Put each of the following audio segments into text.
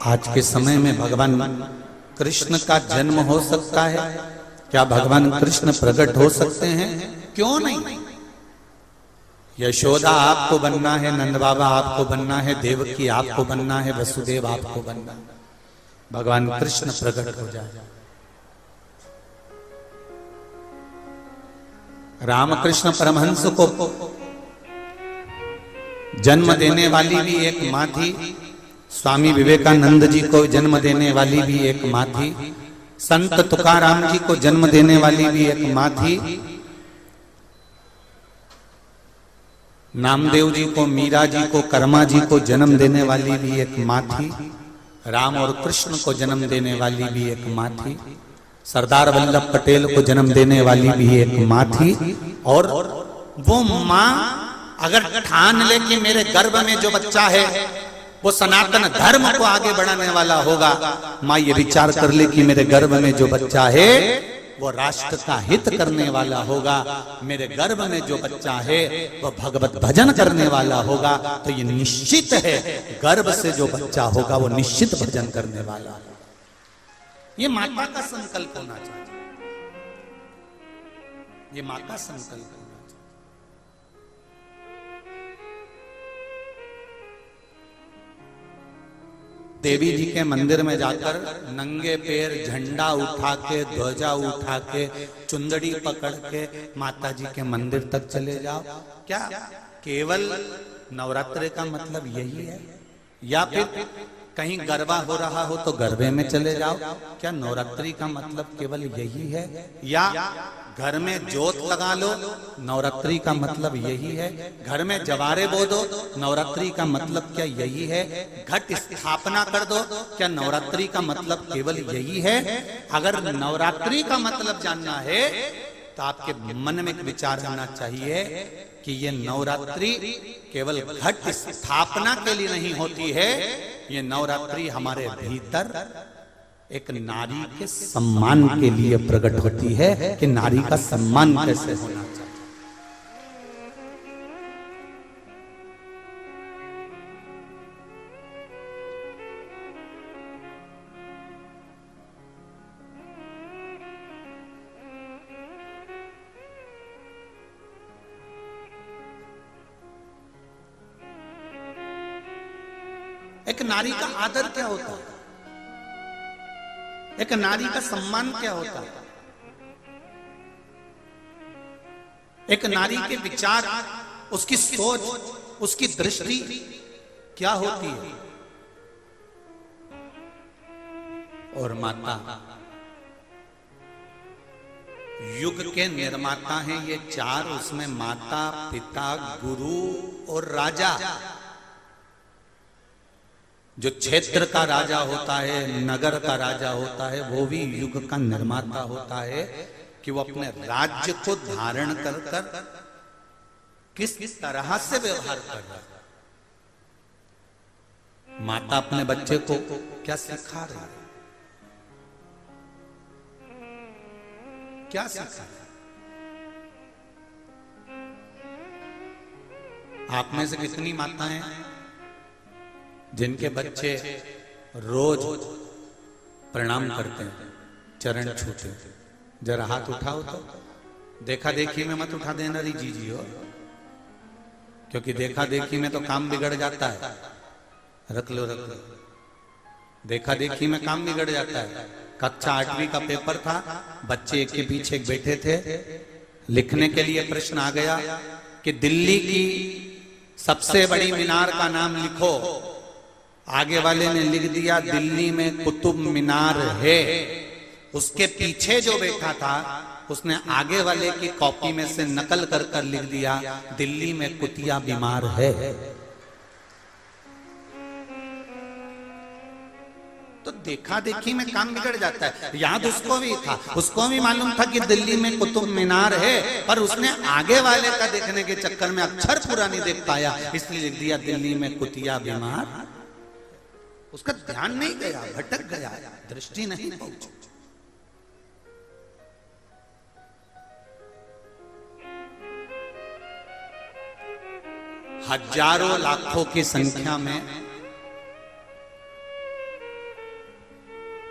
आज के समय में भगवान कृष्ण का जन्म हो सकता है? क्या भगवान कृष्ण प्रकट हो सकते हैं? क्यों नहीं? यशोदा आपको बनना है, नंद बाबा आपको बनना है, देवकी आपको बनना है, वसुदेव आपको बनना है, भगवान कृष्ण प्रकट हो जाए। रामकृष्ण परमहंस को जन्म देने वाली भी एक मां थी, स्वामी विवेकानंद जी को जन्म देने वाली भी एक मां थी, संत तुकाराम जी को जन्म देने वाली भी एक मां थी, नामदेव जी को, मीरा जी को, कर्मा जी को जन्म देने वाली भी एक मां थी, राम और कृष्ण को जन्म देने वाली भी एक मां थी, सरदार वल्लभ पटेल को जन्म देने वाली भी एक मां थी। और वो मां अगर ठान ले कि मेरे गर्भ में जो बच्चा है वो सनातन धर्म को आगे बढ़ाने वाला होगा, मां ये विचार कर ले कि मेरे गर्भ में जो बच्चा है वो राष्ट्र का हित करने वाला होगा, मेरे गर्भ में जो बच्चा है वो भगवत भजन करने वाला होगा, तो ये निश्चित है गर्भ से जो बच्चा होगा वो निश्चित भजन करने वाला है। ये माता का संकल्प होना चाहिए, ये मां का संकल्प होना चाहिए। देवी जी के मंदिर में जाकर नंगे पैर झंडा उठा के, ध्वजा उठा के, चुंदड़ी पकड़ के माता जी के मंदिर तक चले जाओ, क्या केवल नवरात्रि का मतलब यही है? या फिर कहीं गरबा हो रहा हो तो गरबे में चले जाओ, क्या नवरात्रि का मतलब केवल यही है? या घर में जोत लगा लो, नवरात्रि का मतलब यही है? घर में जवारे बो दो, नवरात्रि का मतलब क्या यही है? घट स्थापना कर दो, क्या नवरात्रि का मतलब केवल यही है? अगर नवरात्रि का मतलब जानना है तो आपके मन में एक विचार आना चाहिए कि ये नवरात्रि केवल घट स्थापना के लिए नहीं होती है, ये नवरात्रि हमारे भीतर एक नारी के सम्मान के लिए प्रकट होती है कि नारी का सम्मान कैसे होना चाहिए। एक नारी का आदर क्या होता है? एक नारी का सम्मान क्या होता है? एक नारी के विचार, उसकी सोच, उसकी दृष्टि क्या होती है? और माता युग के निर्माता हैं ये चार, उसमें माता, पिता, गुरु और राजा। जो क्षेत्र का राजा होता है, नगर का राजा होता है, वो भी युग का निर्माता होता है कि वो अपने राज्य को धारण कर कर किस तरह से व्यवहार कर रहा है। माता अपने बच्चे को क्या सिखा रही है? क्या सिखा रही है? आप में से कितनी माताएं जिनके बच्चे रोज प्रणाम करते हैं, चरण छूते हैं? जरा हाथ उठाओ तो। देखा देखी में मत उठा देना री जी हो, क्योंकि देखा देखी में तो काम बिगड़ जाता है। रख लो रख लो, देखा देखी में काम बिगड़ जाता है। कक्षा 8वीं का पेपर था, बच्चे एक के पीछे एक बैठे थे, लिखने के लिए प्रश्न आ गया कि दिल्ली की सबसे बड़ी मीनार का नाम लिखो। आगे वाले ने लिख दिया दिल्ली में कुतुब मीनार है। उसके पीछे जो बैठा था उसने आगे वाले की कॉपी में से नकल कर कर लिख दिया दिल्ली में कुतिया बीमार है। तो देखा देखी में काम बिगड़ जाता है। याद उसको भी था, उसको भी मालूम था कि दिल्ली में कुतुब मीनार है, पर उसने आगे वाले का देखने के चक्कर में अक्षर पूरा नहीं देख पाया, इसलिए लिख दिया दिल्ली में कुतिया बीमार। उसका ध्यान नहीं गया, भटक गया, दृष्टि नहीं पहुंची। हजारों लाखों की संख्या में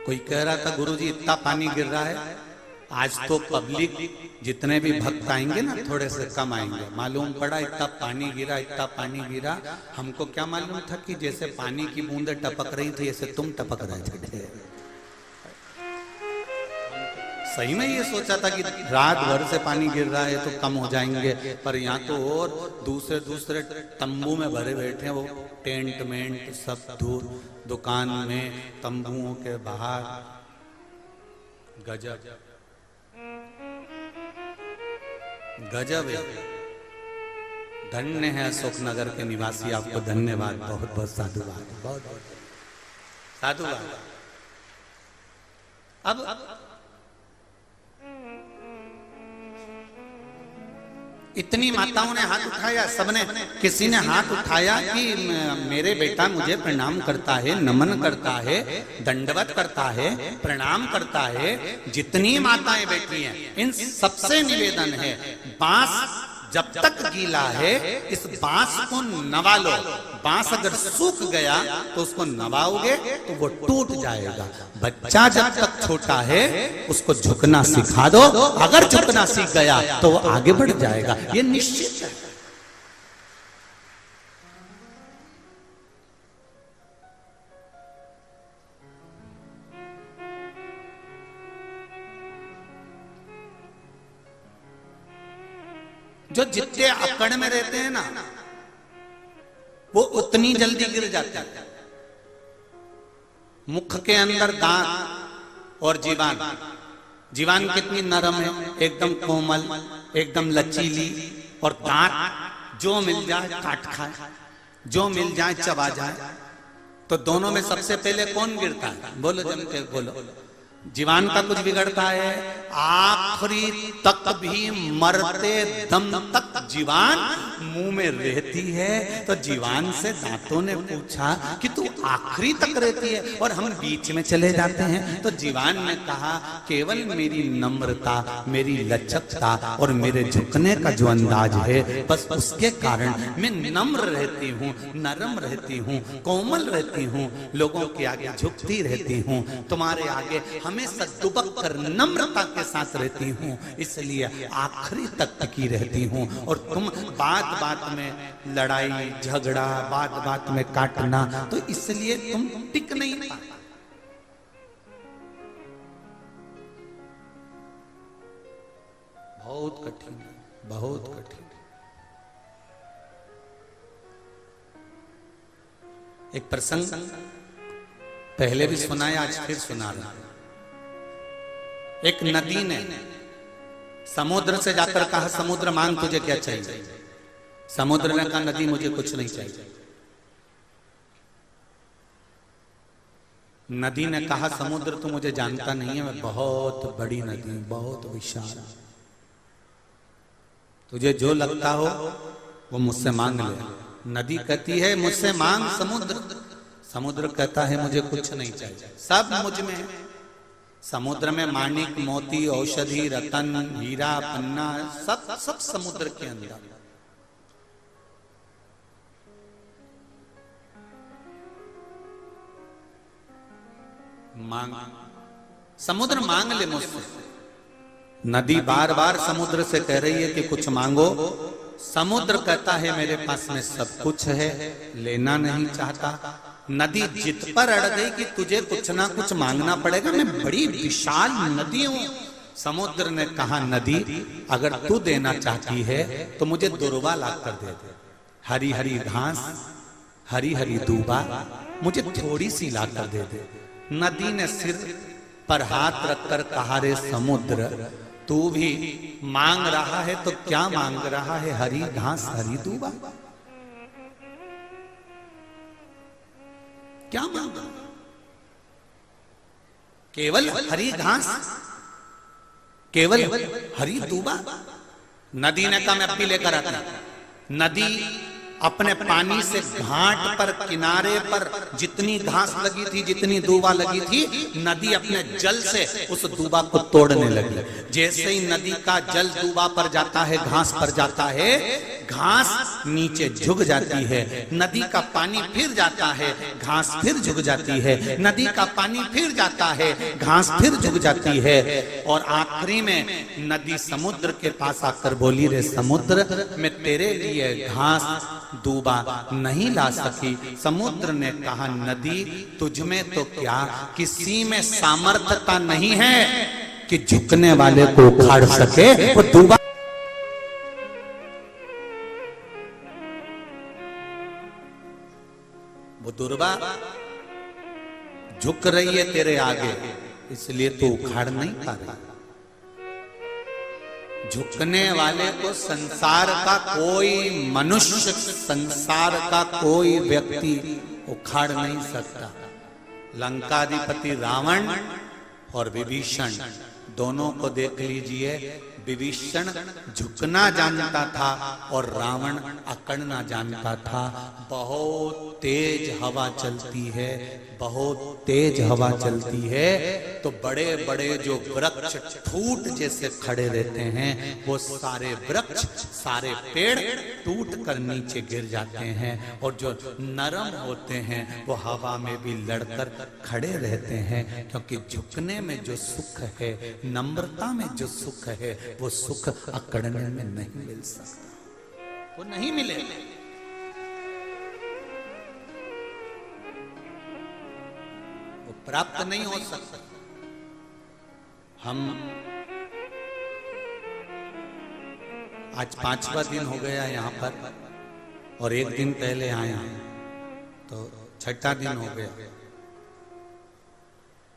कोई कह रहा था गुरुजी इतना पानी गिर रहा है, आज तो पब्लिक जितने भी भक्त आएंगे ना थोड़े से कम आएंगे। मालूम पड़ा इतना पानी गिरा, इतना पानी गिरा। हमको क्या मालूम था कि जैसे पानी की बूंदें टपक रही थी ऐसे तुम टपक रहे थे। सही में ये सोचा था कि रात भर से पानी गिर रहा है तो कम हो जाएंगे, पर यहाँ तो और दूसरे दूसरे तंबू में भरे बैठे हैं, वो टेंट मेंट सब दूर, दुकान में, तंबुओं के बाहर। गजब गजब है। धन्य है अशोकनगर के निवासी, आपको धन्यवाद, बहुत बहुत साधुवाद, बहुत बहुत साधुवाद। अब इतनी माताओं ने हाथ उठाया, सबने, किसी ने हाथ उठाया कि मेरे बेटा मुझे प्रणाम करता है, नमन करता है, दंडवत करता है, प्रणाम करता है। जितनी माताएं बैठी हैं इन सबसे निवेदन है, बांस जब तक गीला है इस बांस को नवा लो। बांस अगर सूख गया तो उसको नवाओगे तो वो टूट जाएगा। बच्चा जब तक छोटा है उसको झुकना सिखा दो, अगर झुकना सीख गया तो वो आगे बढ़ जाएगा, ये निश्चित है। जो जितने अकड़ में रहते हैं ना वो उतनी जल्दी गिर जाते हैं। मुख के अंदर दांत और जीवान, जीवान कितनी नरम है, एकदम कोमल, एकदम लचीली, और दांत जो मिल जाए काट खाए, जो मिल जाए चबा जाए। तो दोनों में सबसे पहले कौन गिरता है? बोलो जम के बोलो। जीवान का कुछ बिगड़ता है, आखिरी तक भी मरते दम तक जीवान मुंह में रहती है। तो जीवान से दांतों ने पूछा कि तू आखिरी तक रहती है और हम बीच में चले जाते हैं। तो जीवान ने कहा केवल मेरी नम्रता, मेरी लचकता और मेरे झुकने का जो अंदाज है, बस उसके कारण मैं नम्र रहती हूँ, नरम रहती हूँ, कोमल रहती हूँ, लोगों के आगे झुकती रहती हूँ, तुम्हारे आगे हमेशा दुबक कर नम्रता के साथ रहती हूँ, इसलिए आखिरी तक टिकी रहती हूँ। और तुम बात बात में लड़ाई झगड़ा, बात बात में काटना, तो इसलिए तुम टिक नहीं पाते। बहुत कठिन है, बहुत कठिन। एक प्रसंग पहले भी सुनाया, आज फिर सुना रहा हूं। एक नदी ने समुद्र से जाकर कहा समुद्र मांग तुझे क्या चाहिए? समुद्र ने कहा नदी मुझे कुछ नहीं चाहिए। नदी ने कहा समुद्र तो मुझे जानता नहीं है, मैं बहुत बड़ी नदी, बहुत विशाल, तुझे जो लगता हो वो मुझसे मांग ले। नदी कहती है मुझसे मांग समुद्र। समुद्र कहता है मुझे कुछ नहीं चाहिए, सब मुझ में है। समुद्र में माणिक, मोती, औषधि, रतन, हीरा, पन्ना, सब सब समुद्र के अंदर। मांग, समुद्र मांग ले मुझसे। नदी बार बार समुद्र से कह रही है कि कुछ मांगो। समुद्र कहता है मेरे पास में सब कुछ है, लेना नहीं चाहता। नदी जिद पर अड़ गई कि तुझे कुछ ना कुछ मांगना पड़ेगा, मैं बड़ी विशाल नदी हूं। समुद्र ने कहा नदी अगर तू देना चाहती है तो मुझे दुर्वा ला कर दे दे, हरी हरी घास, हरी हरी दूबा मुझे थोड़ी सी ला कर दे दे। नदी ने सिर पर हाथ रखकर कहा रे समुद्र तू भी मांग रहा है तो क्या मांग रहा है? हरी घास, हरी दूबा, क्या मांगा? केवल हरी घास, केवल हरी दूबा। नदी ने कहा मैं अब भी लेकर आता। नदी अपने पानी से घाट पर किनारे पर जितनी घास लगी थी, जितनी दूबा लगी थी, नदी अपने जल से उस दूबा को तोड़ने लगी। जैसे ही नदी का जल दूबा पर जाता है, घास पर जाता है, घास नीचे झुक जाती है। नदी का पानी फिर जाता है, घास फिर झुक जाती है। नदी का पानी फिर जाता है, घास फिर झुक जाती है। और आखिरी में नदी समुद्र के पास आकर बोली, रे समुद्र, मैं तेरे लिए घास दूबा नहीं ला सकी। समुद्र ने कहा, नदी तुझ में तो क्या किसी में सामर्थ्यता नहीं है कि झुकने वाले को उखाड़ सके। वो दूबा वो दुर्बा झुक रही है तेरे आगे, इसलिए तो उखाड़ नहीं पा रहा। झुकने वाले को संसार का कोई मनुष्य, संसार का कोई व्यक्ति उखाड़ नहीं सकता। लंकाधिपति रावण और विभीषण दोनों को देख लीजिए। विभीषण झुकना जानता था और रावण अकड़ना जानता था। बहुत तेज हवा चलती है, बहुत तेज हवा चलती है, तो बड़े बड़े जो वृक्ष ठूट जैसे खड़े रहते हैं, वो सारे वृक्ष, सारे पेड़ टूट कर नीचे गिर जाते हैं। और जो नरम होते हैं वो हवा में भी लड़कर खड़े रहते हैं, क्योंकि झुकने में जो सुख है, नम्रता में जो सुख है, वो सुख अकड़ने में नहीं मिल सकता, वो नहीं मिलेगा। वो प्राप्त नहीं हो सकता। हम आज 5वां दिन हो गया यहाँ पर, और एक दिन पहले आए हैं तो 6ठा दिन हो गया।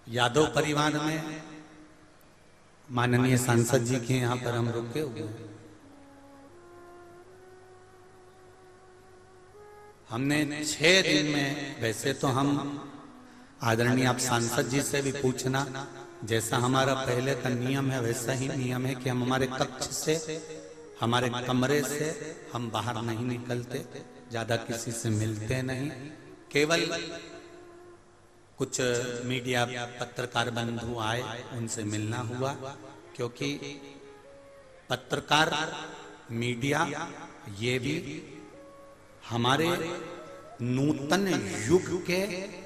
यादव परिवार में माननीय सांसद जी के यहाँ पर हम रुके हुए हैं। हमने 6 दिन में, वैसे तो हम आदरणीय आप सांसद जी से भी पूछना, जैसा हमारा पहले का नियम है वैसा ही नियम है कि हम हमारे कक्ष से, हमारे कमरे से हम बाहर नहीं निकलते, ज्यादा किसी से मिलते नहीं। केवल कुछ मीडिया पत्रकार बंधु आए, उनसे मिलना हुआ, क्योंकि पत्रकार, मीडिया ये भी हमारे नूतन युग के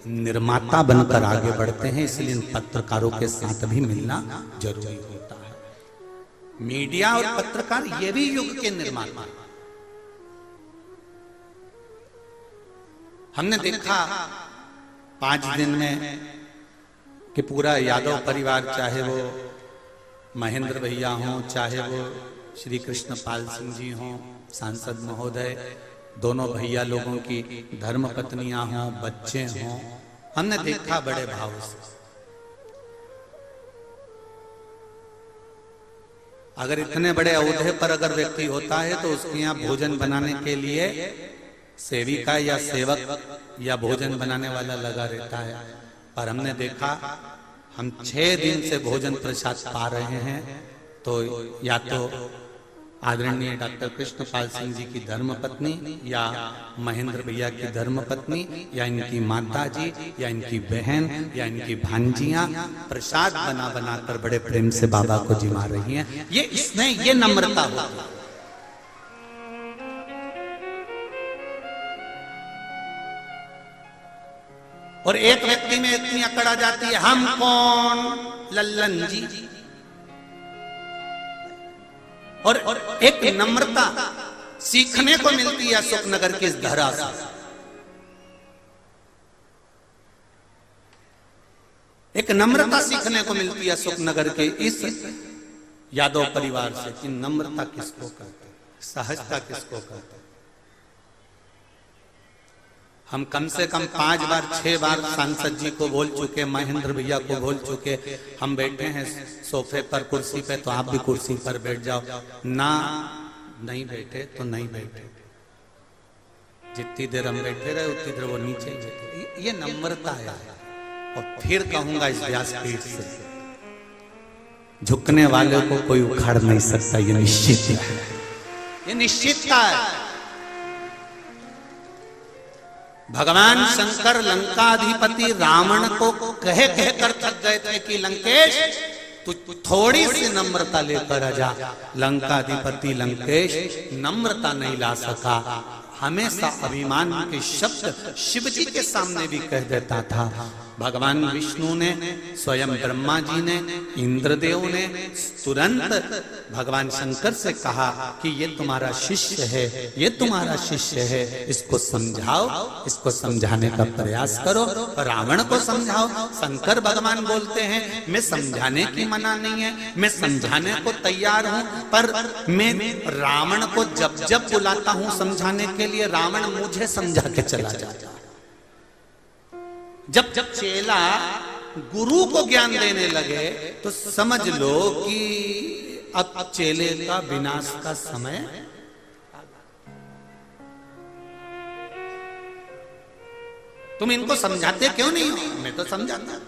निर्माता बनकर आगे बढ़ते हैं, इसलिए इन पत्रकारों के साथ भी मिलना जरूरी होता है। मीडिया और पत्रकार ये भी युग के निर्माता। हमने देखा 5 दिन में कि पूरा यादव परिवार, चाहे वो महेंद्र भैया हों, चाहे वो श्री कृष्ण पाल सिंह जी हों, सांसद महोदय, दोनों भैया लोगों की धर्म पत्नियां हों, बच्चे हों, हमने देखा बड़े भाव से। अगर इतने बड़े औहदे पर अगर व्यक्ति होता है तो उसके यहाँ भोजन बनाने के लिए सेविका या सेवक या भोजन बनाने वाला लगा रहता है। पर हमने देखा, हम 6 दिन से भोजन प्रसाद पा रहे हैं, तो या तो आदरणीय डॉक्टर कृष्णपाल सिंह जी की धर्मपत्नी, या महेंद्र भैया की धर्मपत्नी, या इनकी माता जी, या इनकी बहन, या इनकी भांजियां प्रसाद बना बना कर बड़े प्रेम से बाबा को जिमा रही हैं। ये इसमें ये नम्रता होती है। और एक व्यक्ति में इतनी अकड़ आ जाती है, हम कौन, लल्लन जी। और एक नम्रता सीखने को मिलती है अशोकनगर की इस धरा से। एक नम्रता सीखने को मिलती है अशोकनगर के इस यादव परिवार से कि नम्रता किसको कहते, सहजता किसको कहते। हम कम से कम 5 बार 6 बार सांसद जी को बोल चुके, महेंद्र भैया को बोल चुके, हम बैठे हैं सोफे पर, कुर्सी पे, तो आप भी कुर्सी पर बैठ जाओ ना। नहीं बैठे तो नहीं बैठे, जितनी देर हम बैठे रहे उतनी देर वो नीचे बैठे। ये नम्रता है। और फिर कहूंगा इस व्यासपीठ से, झुकने वाले को कोई उखाड़ नहीं सकता, ये निश्चित है, ये निश्चितता है। भगवान शंकर लंकाधिपति रावण को कह कर थक गए थे कि लंकेश तू थोड़ी सी नम्रता लेकर आ जा। लंकाधिपति लंकेश नम्रता नहीं ला सका, हमेशा अभिमान के शब्द शिव जी के सामने भी कह देता था। भगवान विष्णु ने, स्वयं ब्रह्मा जी ने, इंद्रदेव ने तुरंत भगवान शंकर से कहा कि ये तुम्हारा शिष्य है, ये तुम्हारा शिष्य है, इसको समझाओ, इसको समझाने का प्रयास करो, रावण को समझाओ। शंकर भगवान बोलते हैं मैं समझाने की मना नहीं है, मैं समझाने को तैयार हूं, पर मैं रावण को जब जब बुलाता हूं समझाने के लिए, रावण मुझे समझा के चला जाता। जब जब चेला गुरु को ज्ञान देने लगे तो समझ लो कि अब चेले का विनाश का समय। तुम इनको समझाते क्यों नहीं हो? मैं तो समझाता।